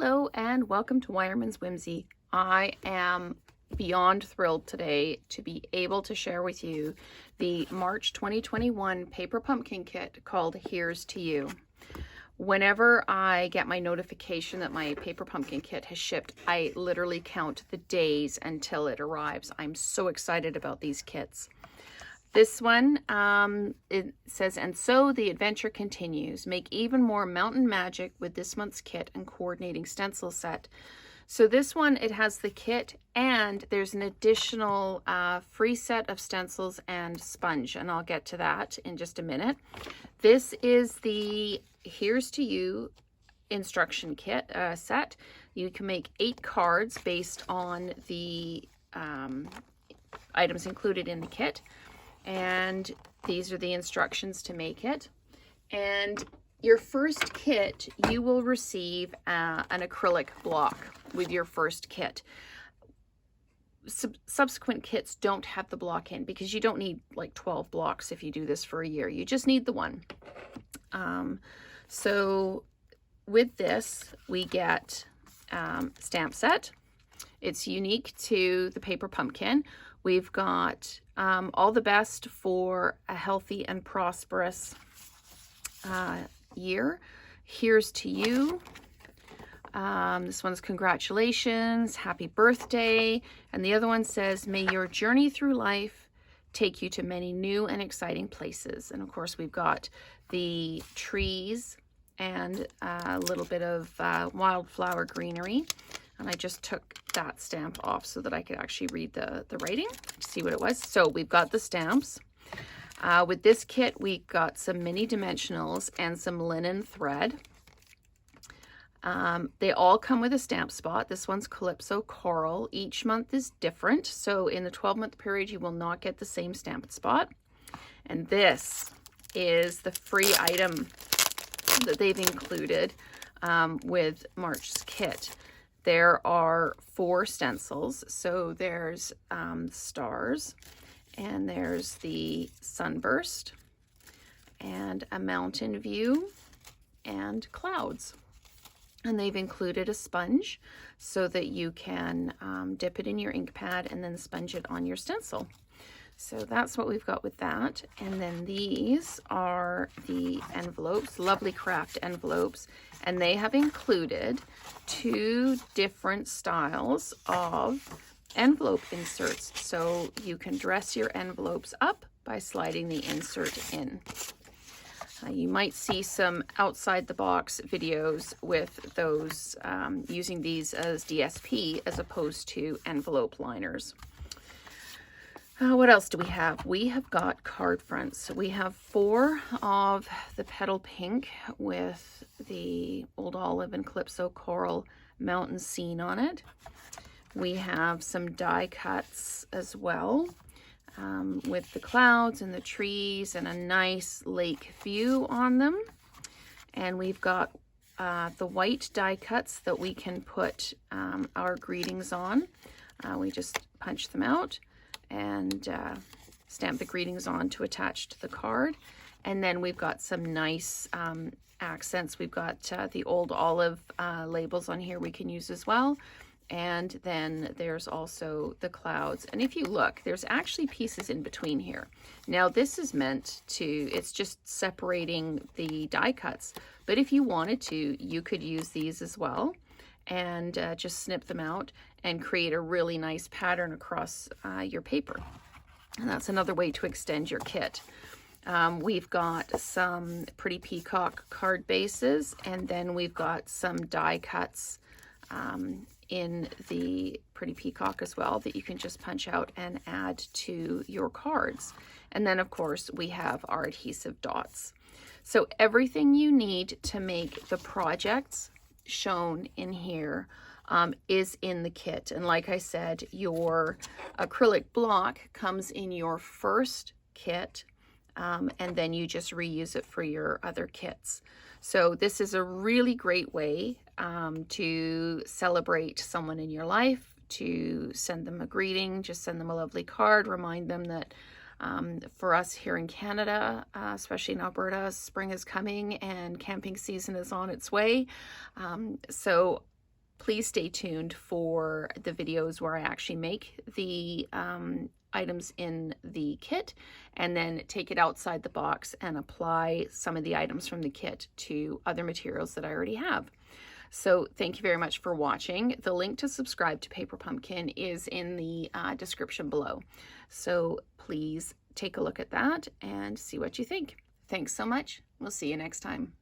Hello and welcome to Wireman's Whimsy. I am beyond thrilled today to be able to share with you the March 2021 paper pumpkin kit called Here's to You. Whenever I get my notification that my paper pumpkin kit has shipped, I literally count the days until it arrives. I'm so excited about these kits. This one, it says, and so the adventure continues. Make even more mountain magic with this month's kit and coordinating stencil set. So this one, it has the kit and there's an additional free set of stencils and sponge, and I'll get to that in just a minute. This is the Here's to You instruction kit set. You can make 8 cards based on the items included in the kit. And these are the instructions to make it. And your first kit, you will receive an acrylic block with your first kit. Subsequent kits don't have the block in because you don't need like 12 blocks if you do this for a year. You just need the one. So with this, we get stamp set. It's unique to the paper pumpkin. We've got all the best for a healthy and prosperous year. Here's to you. This one's congratulations, happy birthday. And the other one says, may your journey through life take you to many new and exciting places. And of course, we've got the trees and a little bit of wildflower greenery. And I just took that stamp off so that I could actually read the writing, see what it was. So we've got the stamps. With this kit, we got some mini dimensionals and some linen thread. They all come with a stamp spot. This one's Calypso Coral. Each month is different. So in the 12-month period, you will not get the same stamp spot. And this is the free item that they've included with March's kit. There are 4 stencils. So there's stars, and there's the sunburst, and a mountain view, and clouds. And they've included a sponge so that you can dip it in your ink pad and then sponge it on your stencil. So that's what we've got with that. And then these are the envelopes, lovely craft envelopes, and they have included 2 different styles of envelope inserts. So you can dress your envelopes up by sliding the insert in. You might see some outside the box videos with those using these as DSP as opposed to envelope liners. What else do we have? We have got card fronts. We have 4 of the Petal Pink with the Old Olive and Calypso Coral mountain scene on it. We have some die cuts as well with the clouds and the trees and a nice lake view on them. And we've got the white die cuts that we can put our greetings on. We just punch them out and stamp the greetings on to attach to the card. And then we've got some nice accents. We've got the Old Olive labels on here we can use as well. And then there's also the clouds. And if you look, there's actually pieces in between here. Now this is meant to, it's just separating the die cuts. But if you wanted to, you could use these as well and just snip them out and create a really nice pattern across your paper. And that's another way to extend your kit. We've got some pretty peacock card bases, and then we've got some die cuts in the pretty peacock as well that you can just punch out and add to your cards. And then of course we have our adhesive dots. So everything you need to make the projects shown in here is in the kit. And like I said, your acrylic block comes in your first kit, and then you just reuse it for your other kits. So this is a really great way to celebrate someone in your life, to send them a greeting, just send them a lovely card, remind them that for us here in Canada, especially in Alberta, spring is coming and camping season is on its way. So please stay tuned for the videos where I actually make the items in the kit and then take it outside the box and apply some of the items from the kit to other materials that I already have. So thank you very much for watching. The link to subscribe to Paper Pumpkin is in the description below. So please take a look at that and see what you think. Thanks so much. We'll see you next time.